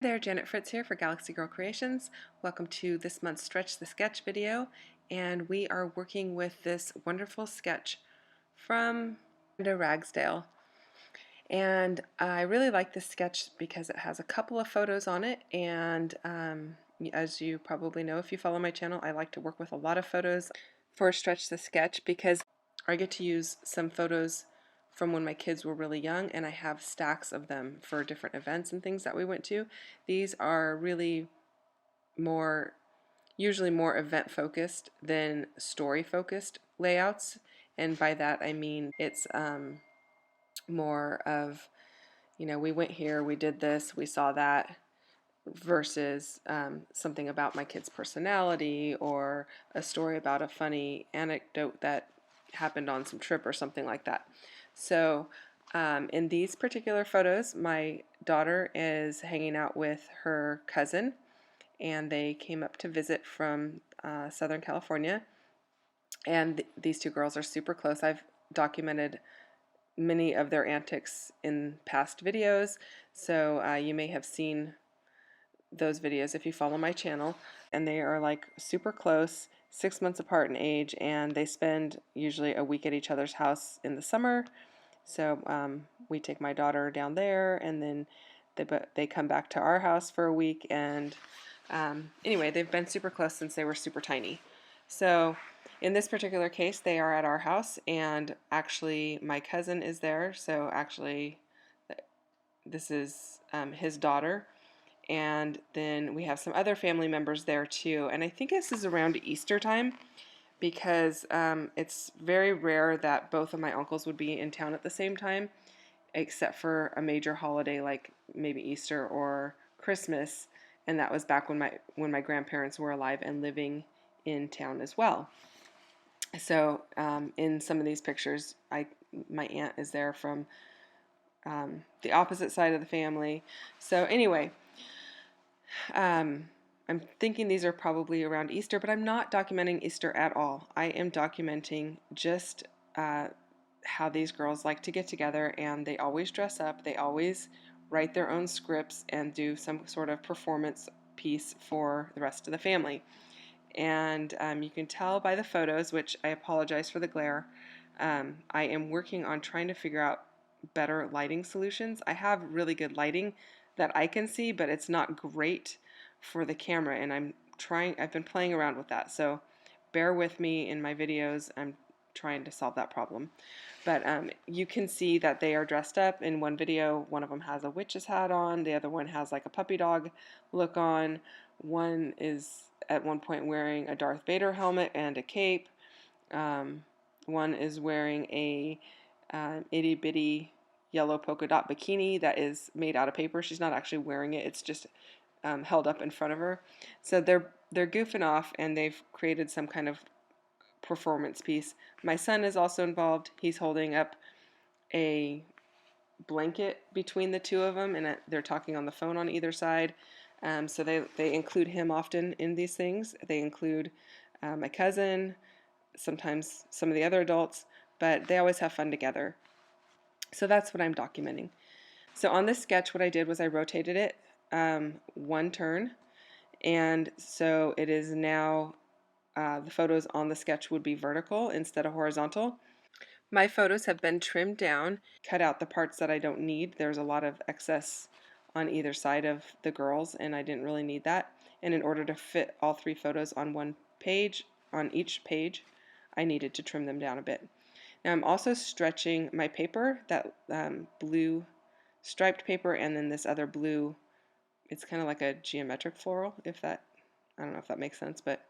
Hey there, Janet Fritz here for Galaxy Girl Creations. Welcome to this month's Stretch the Sketch video, and we are working with this wonderful sketch from Brenda Ragsdale. And I really like this sketch because it has a couple of photos on it, and as you probably know if you follow my channel, I like to work with a lot of photos for Stretch the Sketch because I get to use some photos from when my kids were really young, and I have stacks of them for different events and things that we went to. These are really usually more event focused than story focused layouts, and by that I mean it's more of, we went here, we did this, we saw that, versus something about my kid's personality or a story about a funny anecdote that happened on some trip or something like that. So in these particular photos, my daughter is hanging out with her cousin, and they came up to visit from Southern California, and these two girls are super close. I've documented many of their antics in past videos, so you may have seen those videos if you follow my channel. And they are like super close, 6 months apart in age, and they spend usually a week at each other's house in the summer. So we take my daughter down there, and then they come back to our house for a week. And anyway, they've been super close since they were super tiny. So in this particular case, they are at our house, and actually my cousin is there. So actually, this is his daughter. And then we have some other family members there too. And I think this is around Easter time, because it's very rare that both of my uncles would be in town at the same time, except for a major holiday like maybe Easter or Christmas, and that was back when my grandparents were alive and living in town as well. So in some of these pictures, my aunt is there from the opposite side of the family. So anyway, I'm thinking these are probably around Easter, but I'm not documenting Easter at all. I am documenting just how these girls like to get together, and they always dress up. They always write their own scripts and do some sort of performance piece for the rest of the family. And you can tell by the photos, which I apologize for the glare. I am working on trying to figure out better lighting solutions. I have really good lighting that I can see, but it's not great for the camera, and I've been playing around with that. So bear with me in my videos. I'm trying to solve that problem. But you can see that they are dressed up. In one video, one of them has a witch's hat on, the other one has like a puppy dog look on. One is at one point wearing a Darth Vader helmet and a cape. One is wearing a itty bitty yellow polka dot bikini that is made out of paper. She's not actually wearing it, it's just held up in front of her. So they're goofing off, and they've created some kind of performance piece. My son is also involved. He's holding up a blanket between the two of them, and they're talking on the phone on either side. So they include him often in these things. They include my cousin, sometimes some of the other adults, but they always have fun together. So that's what I'm documenting. So on this sketch, what I did was I rotated it one turn, and so it is now the photos on the sketch would be vertical instead of horizontal. My photos have been trimmed down, cut out the parts that I don't need. There's a lot of excess on either side of the girls, and I didn't really need that. And in order to fit all three photos on one page, on each page, I needed to trim them down a bit. Now I'm also stretching my paper, that blue striped paper, and then this other blue, it's kind of like a geometric floral, I don't know if that makes sense, but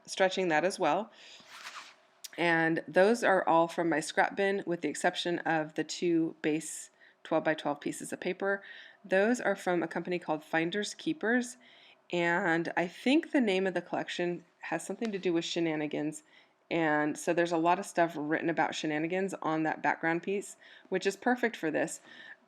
stretching that as well. And those are all from my scrap bin, with the exception of the two base 12 by 12 pieces of paper. Those are from a company called Finders Keepers, and I think the name of the collection has something to do with shenanigans. And so there's a lot of stuff written about shenanigans on that background piece, which is perfect for this.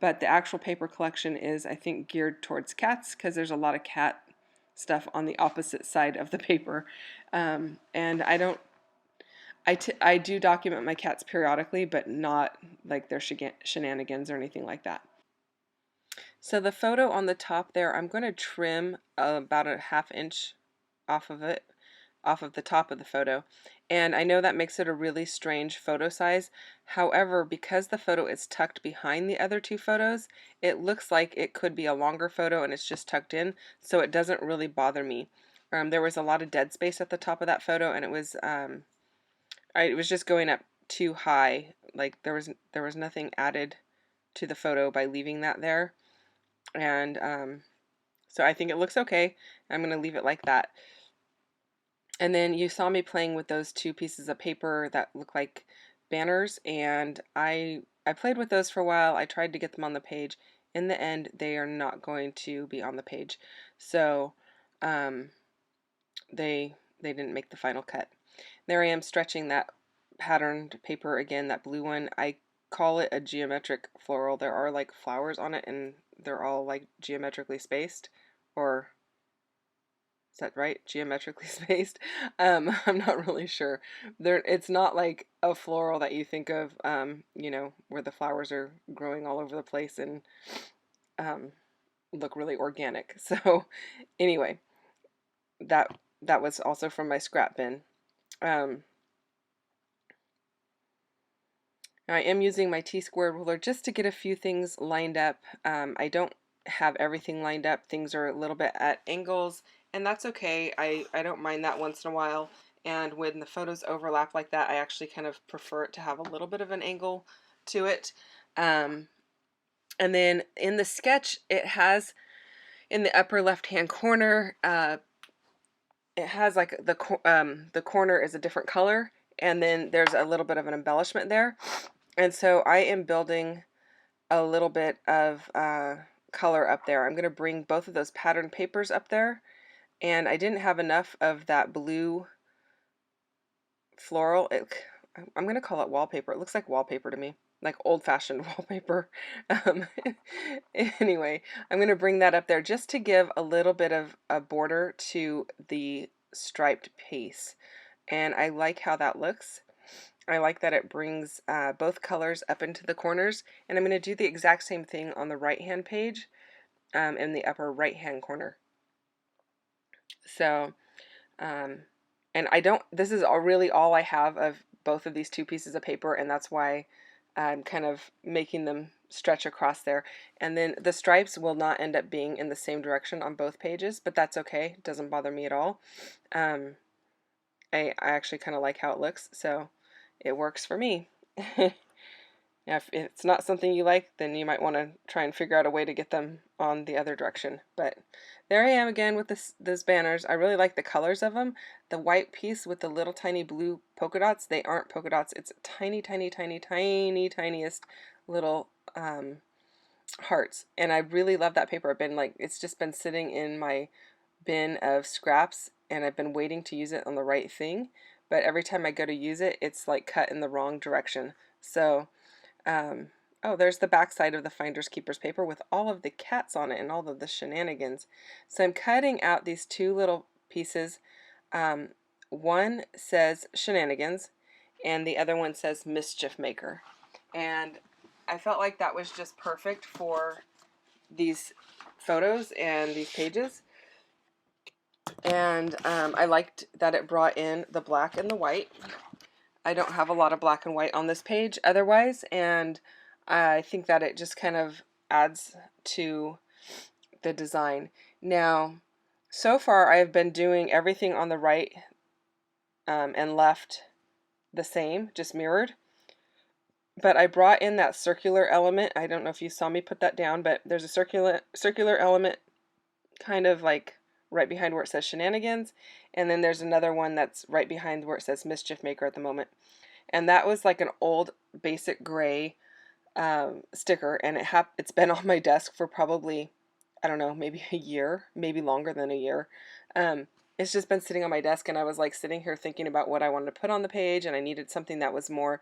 But the actual paper collection is, I think, geared towards cats, because there's a lot of cat stuff on the opposite side of the paper. And I do document my cats periodically, but not like their shenanigans or anything like that. So the photo on the top there, I'm going to trim about a ½ inch off of it, off of the top of the photo. And I know that makes it a really strange photo size. However, because the photo is tucked behind the other two photos, it looks like it could be a longer photo and it's just tucked in, so it doesn't really bother me. There was a lot of dead space at the top of that photo, and it was just going up too high. Like there was nothing added to the photo by leaving that there. And so I think it looks okay. I'm going to leave it like that. And then you saw me playing with those two pieces of paper that look like banners, and I played with those for a while. I tried to get them on the page. In the end, they are not going to be on the page. So um, they didn't make the final cut. There I am stretching that patterned paper again, that blue one. I call it a geometric floral. There are like flowers on it and they're all like geometrically spaced, or is that right? Geometrically spaced? I'm not really sure. It's not like a floral that you think of, you know, where the flowers are growing all over the place and um, look really organic. So anyway, that was also from my scrap bin. Um, I am using my T-square ruler just to get a few things lined up. I don't have everything lined up. Things are a little bit at angles, and that's okay. I don't mind that once in a while. And when the photos overlap like that, I actually kind of prefer it to have a little bit of an angle to it. And then in the sketch, it has in the upper left-hand corner, it has like the corner is a different color, and then there's a little bit of an embellishment there. And so I am building a little bit of color up there. I'm going to bring both of those pattern papers up there, and I didn't have enough of that blue floral. I'm going to call it wallpaper. It looks like wallpaper to me, like old-fashioned wallpaper. Um, anyway, I'm going to bring that up there just to give a little bit of a border to the striped piece, and I like how that looks. I like that it brings both colors up into the corners, and I'm going to do the exact same thing on the right hand page in the upper right hand corner. So, and this is really all I have of both of these two pieces of paper, and that's why I'm kind of making them stretch across there. And then the stripes will not end up being in the same direction on both pages, but that's okay. It doesn't bother me at all. I actually kind of like how it looks, so it works for me. If it's not something you like, then you might want to try and figure out a way to get them on the other direction. But there I am again with those banners. I really like the colors of them. The white piece with the little tiny blue polka dots, they aren't polka dots. It's tiny, tiny, tiny, tiny, tiniest little hearts. And I really love that paper. It's just been sitting in my bin of scraps, and I've been waiting to use it on the right thing. But every time I go to use it, it's like cut in the wrong direction. So oh, there's the back side of the Finders Keepers paper with all of the cats on it and all of the shenanigans. So I'm cutting out these two little pieces. One says shenanigans and the other one says mischief maker. And I felt like that was just perfect for these photos and these pages. And I liked that it brought in the black and the white. I don't have a lot of black and white on this page otherwise, and I think that it just kind of adds to the design. Now, so far I have been doing everything on the right and left the same, just mirrored. But I brought in that circular element. I don't know if you saw me put that down, but there's a circular element kind of like right behind where it says shenanigans, and then there's another one that's right behind where it says mischief maker at the moment. And that was like an old basic gray sticker, and it's been on my desk for probably, I don't know, maybe a year, maybe longer than a year. It's just been sitting on my desk, and I was like sitting here thinking about what I wanted to put on the page, and I needed something that was more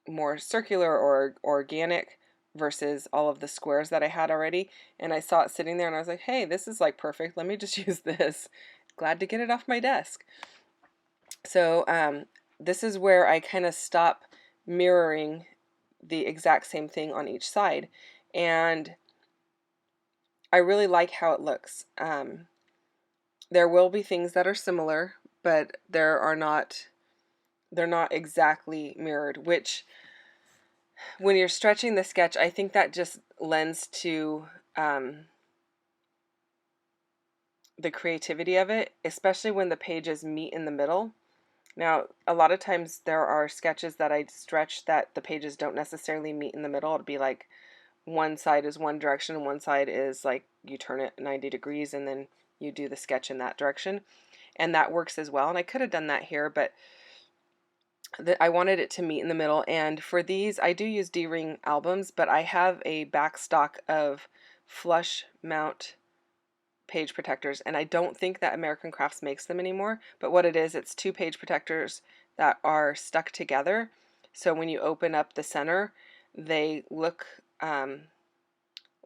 more circular or organic versus all of the squares that I had already. And I saw it sitting there, and I was like, hey, this is like perfect. Let me just use this. Glad to get it off my desk. So this is where I kind of stop mirroring the exact same thing on each side. and I really like how it looks. There will be things that are similar, but they're not exactly mirrored, which when you're stretching the sketch, I think that just lends to the creativity of it, especially when the pages meet in the middle. Now, a lot of times there are sketches that I stretch that the pages don't necessarily meet in the middle. It'd be like one side is one direction and one side is like you turn it 90 degrees and then you do the sketch in that direction. And that works as well. And I could have done that here, but I wanted it to meet in the middle. And for these, I do use D-ring albums, but I have a back stock of flush mount page protectors, and I don't think that American Crafts makes them anymore, but what it is, it's two page protectors that are stuck together, so when you open up the center, they look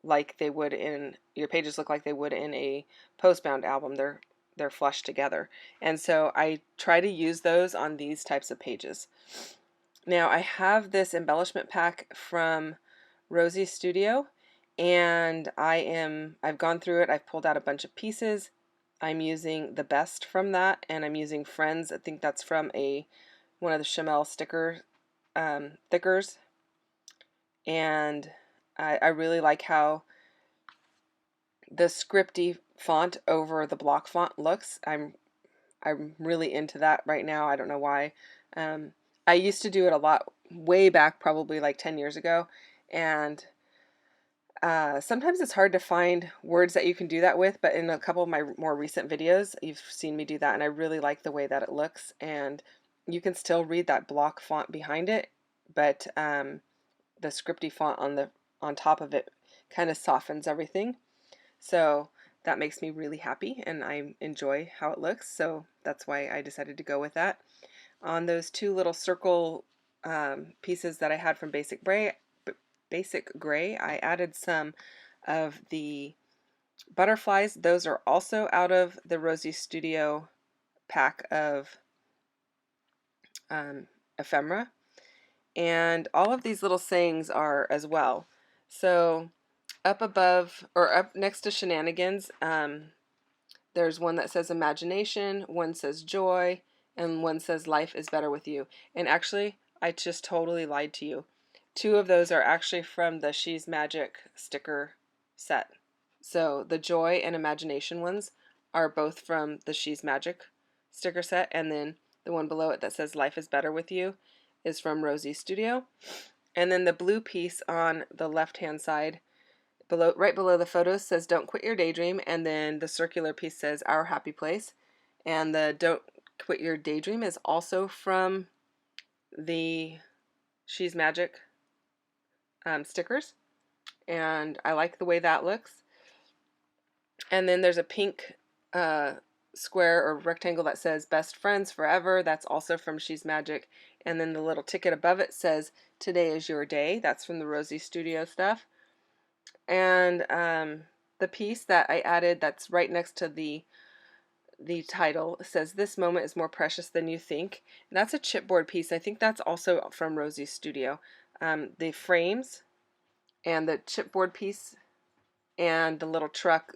like they would in, your pages look like they would in a postbound album. They're flushed together, and so I try to use those on these types of pages. Now I have this embellishment pack from Rosie Studio, and I've gone through it. I've pulled out a bunch of pieces. I'm using the best from that, and I'm using Friends. I think that's from one of the Chamel sticker thickers, and I really like how the scripty font over the block font looks. I'm really into that right now. I don't know why. I used to do it a lot way back, probably like 10 years ago, and sometimes it's hard to find words that you can do that with, but in a couple of my more recent videos, you've seen me do that, and I really like the way that it looks, and you can still read that block font behind it, but the scripty font on top of it kind of softens everything. So that makes me really happy, and I enjoy how it looks, so that's why I decided to go with that. On those two little circle pieces that I had from Basic Gray, I added some of the butterflies. Those are also out of the Rosie Studio pack of ephemera. And all of these little sayings are as well. So up above, or up next to shenanigans, there's one that says imagination, one says joy, and one says life is better with you. And actually, I just totally lied to you. Two of those are actually from the She's Magic sticker set. So the joy and imagination ones are both from the She's Magic sticker set, and then the one below it that says life is better with you is from Rosie Studio. And then the blue piece on the left-hand side, right below the photos, says don't quit your daydream, and then the circular piece says our happy place. And the don't quit your daydream is also from the She's Magic stickers, and I like the way that looks. And then there's a pink square or rectangle that says best friends forever. That's also from She's Magic. And then the little ticket above it says today is your day. That's from the Rosie Studio stuff. And the piece that I added that's right next to the title says this moment is more precious than you think. And that's a chipboard piece. I think that's also from Rosie Studio. The frames and the chipboard piece and the little truck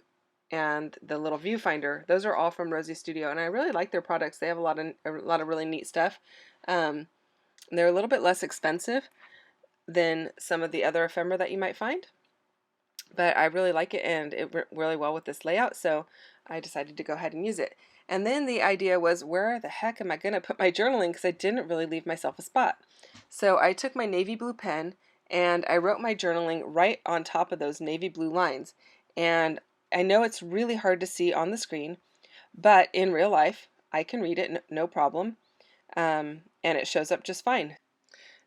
and the little viewfinder, those are all from Rosie Studio, and I really like their products. They have a lot of really neat stuff. They're a little bit less expensive than some of the other ephemera that you might find, but I really like it, and it worked really well with this layout, so I decided to go ahead and use it. And then the idea was, where the heck am I going to put my journaling, because I didn't really leave myself a spot. So I took my navy blue pen and I wrote my journaling right on top of those navy blue lines. And I know it's really hard to see on the screen, but in real life, I can read it no problem, and it shows up just fine.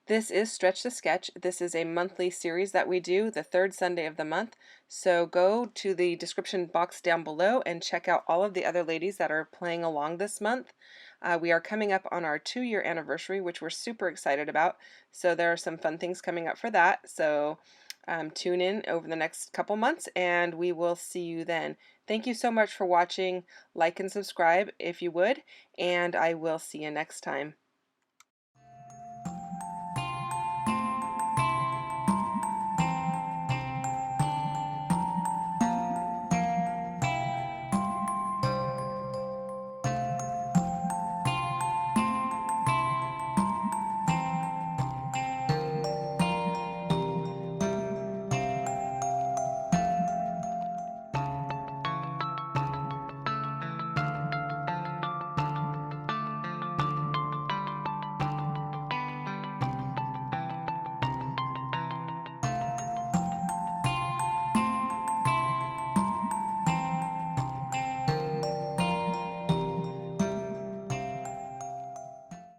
This is Stretch the Sketch. This is a monthly series that we do the third Sunday of the month. So go to the description box down below and check out all of the other ladies that are playing along this month. We are coming up on our 2-year anniversary, which we're super excited about. So there are some fun things coming up for that. So tune in over the next couple months and we will see you then. Thank you so much for watching. Like and subscribe if you would, and I will see you next time.